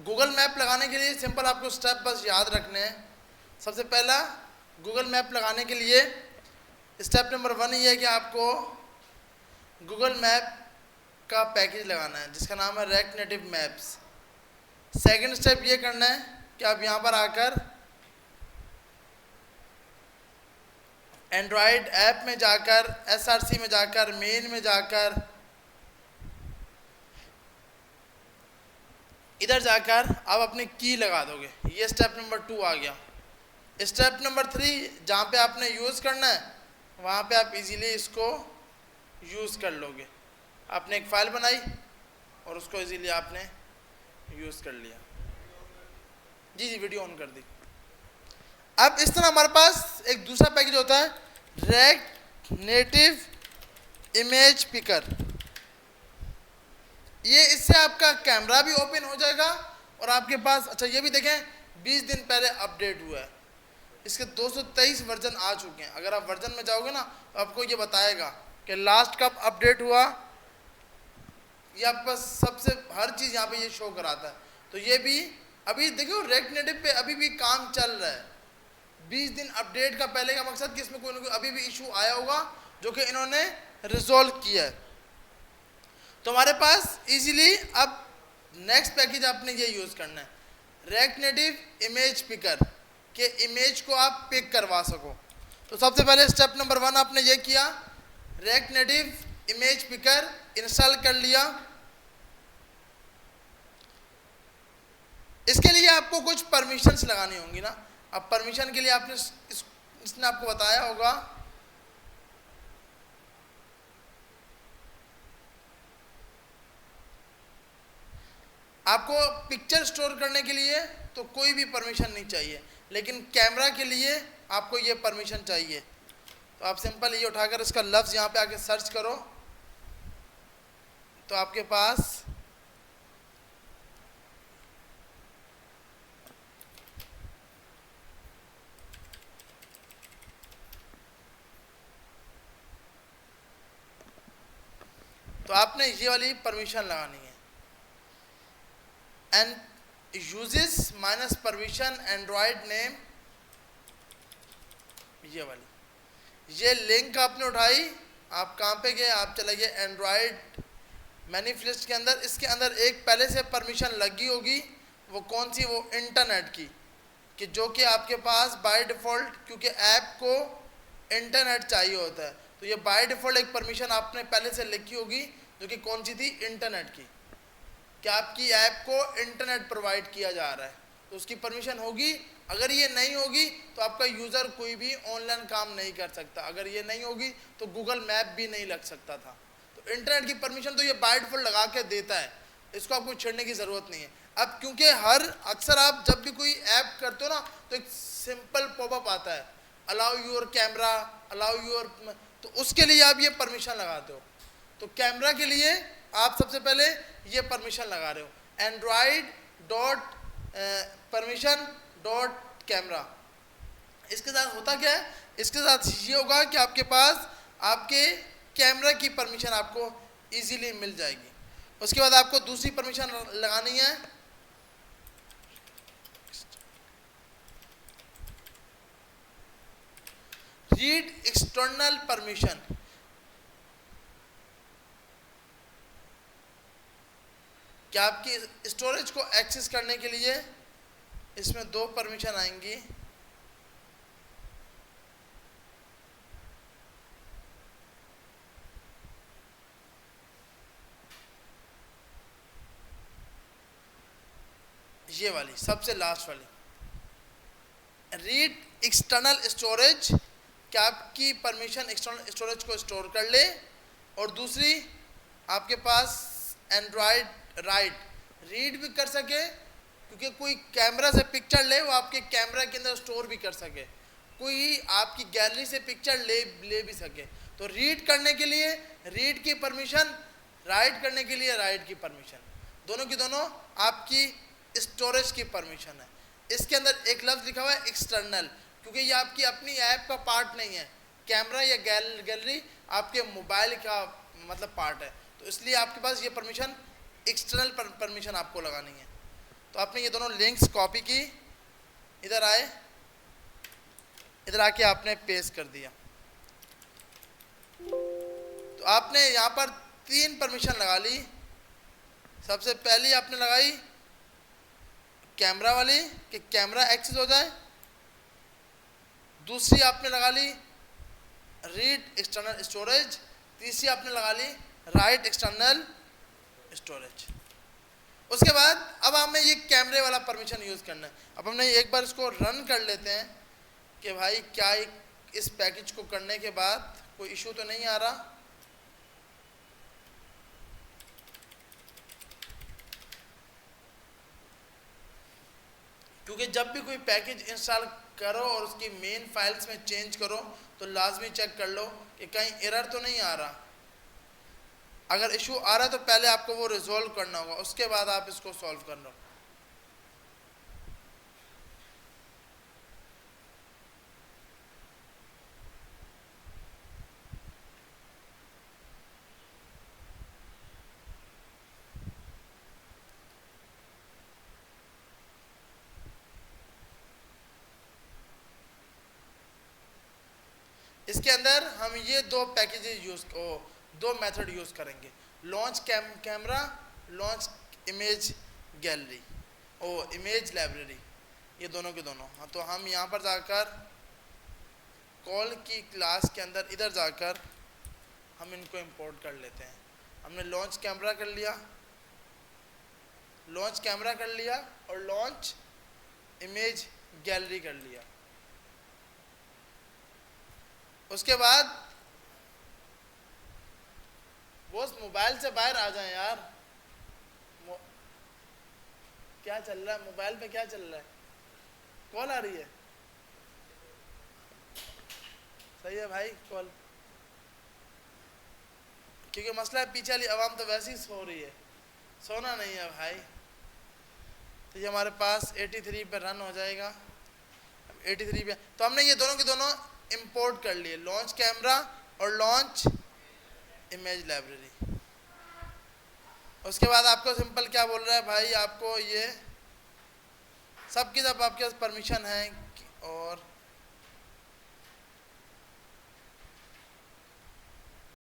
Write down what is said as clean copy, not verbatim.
Google map लगाने के लिए सिंपल आपको स्टेप बस याद रखने हैं। सबसे पहला गूगल मैप लगाने के लिए स्टेप नंबर 1 ये है कि आपको गूगल मैप का पैकेज लगाना है जिसका नाम है React Native Maps. Second step ये करना है कि आप यहाँ पर आकर एंड्रॉयड ऐप में जाकर SRC में जाकर मेन में जाकर इधर जाकर आप अपनी की लगा दोगे। ये स्टेप नंबर 2 आ गया। स्टेप नंबर 3 जहाँ पे आपने यूज़ करना है वहाँ पे आप इजीली इसको यूज़ कर लोगे। आपने एक फ़ाइल बनाई और उसको इजीली आपने यूज़ कर लिया। जी जी वीडियो ऑन कर दी। अब इस तरह हमारे पास एक दूसरा पैकेज होता है रेक्ट नेटिव इमेज पिकर। ये इससे आपका कैमरा भी ओपन हो जाएगा और आपके पास अच्छा ये भी देखें 20 दिन पहले अपडेट हुआ है। इसके 223 वर्जन आ चुके हैं। अगर आप वर्जन में जाओगे ना तो आपको ये बताएगा कि लास्ट कब अपडेट हुआ। ये आपके पास सबसे हर चीज़ यहाँ पे ये शो कराता है। तो ये भी अभी देखो रेक्ट नेटिव पे अभी भी काम चल रहा है। 20 दिन अपडेट का पहले का मकसद कि इसमें कोई ना कोई अभी भी इशू आया होगा जो कि इन्होंने रिजॉल्व किया है। तो हमारे पास इजीली अब नेक्स्ट पैकेज आपने ये यूज़ करना है रेक्ट नेटिव इमेज पिकर के इमेज को आप पिक करवा सको। तो सबसे पहले स्टेप नंबर 1 आपने ये किया React Native image picker install कर लिया। इसके लिए आपको कुछ परमिशंस लगानी होंगी ना। अब परमिशन के लिए आपने इसने आपको बताया होगा आपको पिक्चर स्टोर करने के लिए तो कोई भी परमिशन नहीं चाहिए, लेकिन कैमरा के लिए आपको ये परमिशन चाहिए। तो आप सिंपल ये उठाकर इसका लफ्ज़ यहाँ पे आके सर्च करो तो आपके पास तो आपने ये वाली परमिशन लगानी है and uses minus permission Android name. ये वाली ये लिंक आपने उठाई, आप कहाँ पे गए, आप चले गए एंड्रॉयड मैनिफेस्ट के अंदर। इसके अंदर एक पहले से परमिशन लगी होगी, वो कौन सी, वो इंटरनेट की, कि जो कि आपके पास बाय डिफ़ॉल्ट क्योंकि ऐप को इंटरनेट चाहिए होता है तो ये बाय डिफ़ॉल्ट एक परमिशन आपने पहले से लिखी होगी जो कि कौन सी थी, इंटरनेट की, कि आपकी ऐप को इंटरनेट प्रोवाइड किया जा रहा है तो उसकी परमिशन होगी। अगर ये नहीं होगी तो आपका यूज़र कोई भी ऑनलाइन काम नहीं कर सकता। अगर ये नहीं होगी तो गूगल मैप भी नहीं लग सकता था। तो इंटरनेट की परमिशन तो ये बाय डिफ़ॉल्ट लगा के देता है, इसको आपको छेड़ने की ज़रूरत नहीं है। अब क्योंकि अक्सर आप जब भी कोई ऐप करते हो ना तो एक सिंपल पॉपअप आता है allow your camera, allow your, तो उसके लिए आप ये परमिशन लगाते हो। तो कैमरा के लिए आप सबसे पहले ये परमिशन लगा रहे हो Android dot permission dot camera. इसके साथ होता क्या है, इसके साथ ये होगा कि आपके पास आपके कैमरा की परमिशन आपको इजीली मिल जाएगी। उसके बाद आपको दूसरी परमिशन लगानी है रीड एक्सटर्नल परमिशन। क्या आपकी स्टोरेज को एक्सेस करने के लिए इसमें 2 परमिशन आएंगी। ये वाली सबसे लास्ट वाली रीड एक्सटर्नल स्टोरेज, क्या आपकी परमिशन एक्सटर्नल स्टोरेज को स्टोर कर ले, और दूसरी आपके पास एंड्रॉयड राइट रीड भी कर सके, क्योंकि कोई कैमरा से पिक्चर ले वो आपके कैमरा के अंदर स्टोर भी कर सके, कोई आपकी गैलरी से पिक्चर ले भी सके। तो रीड करने के लिए रीड की परमिशन, राइट करने के लिए राइट की परमिशन, दोनों की दोनों आपकी स्टोरेज की परमिशन है। इसके अंदर एक लफ्ज़ लिखा हुआ है एक्सटर्नल, क्योंकि ये आपकी अपनी ऐप का पार्ट नहीं है। कैमरा या गैलरी आपके मोबाइल का मतलब पार्ट है, तो इसलिए आपके पास ये परमिशन एक्सटर्नल परमिशन आपको लगानी है। तो आपने ये दोनों लिंक्स कॉपी की, इधर आए, इधर आके आपने पेस्ट कर दिया। तो आपने यहाँ पर 3 परमिशन लगा ली। सबसे पहली आपने लगाई कैमरा वाली कि कैमरा एक्सेस हो जाए। दूसरी आपने लगा ली रीड एक्सटर्नल स्टोरेज। तीसरी आपने लगा ली राइट एक्सटर्नल स्टोरेज। उसके बाद अब हमें ये कैमरे वाला परमिशन यूज़ करना है। अब हमने एक बार इसको रन कर लेते हैं कि भाई क्या इस पैकेज को करने के बाद कोई इशू तो नहीं आ रहा। क्योंकि जब भी कोई पैकेज इंस्टॉल करो और उसकी मेन फाइल्स में चेंज करो तो लाजमी चेक कर लो कि कहीं एरर तो नहीं आ रहा। अगर इशू आ रहा है तो पहले आपको वो रिजॉल्व करना होगा, उसके बाद आप इसको सॉल्व करना। इसके अंदर हम ये 2 पैकेजेस दो मेथड यूज़ करेंगे, launch camera, launch image gallery और इमेज लाइब्रेरी, ये दोनों के दोनों। हाँ, तो हम यहाँ पर जाकर कॉल की क्लास के अंदर इधर जाकर हम इनको इंपोर्ट कर लेते हैं। हमने लॉन्च कैमरा कर लिया, लॉन्च कैमरा कर लिया और लॉन्च इमेज गैलरी कर लिया। उसके बाद बॉस मोबाइल से बाहर आ जाएं यार। क्या चल रहा है मोबाइल पे, क्या चल रहा है? कॉल आ रही है? सही है भाई कॉल, क्योंकि मसला है पीछे वाली आवाम तो वैसे ही सो रही है, सोना नहीं है भाई। तो ये हमारे पास 83 पे रन हो जाएगा। 83 पे तो हमने ये दोनों के दोनों इंपोर्ट कर लिए, लॉन्च कैमरा और लॉन्च इमेज लाइब्रेरी। उसके बाद आपको सिंपल क्या बोल रहा है भाई, आपको ये सब की सब आपके पास परमिशन है और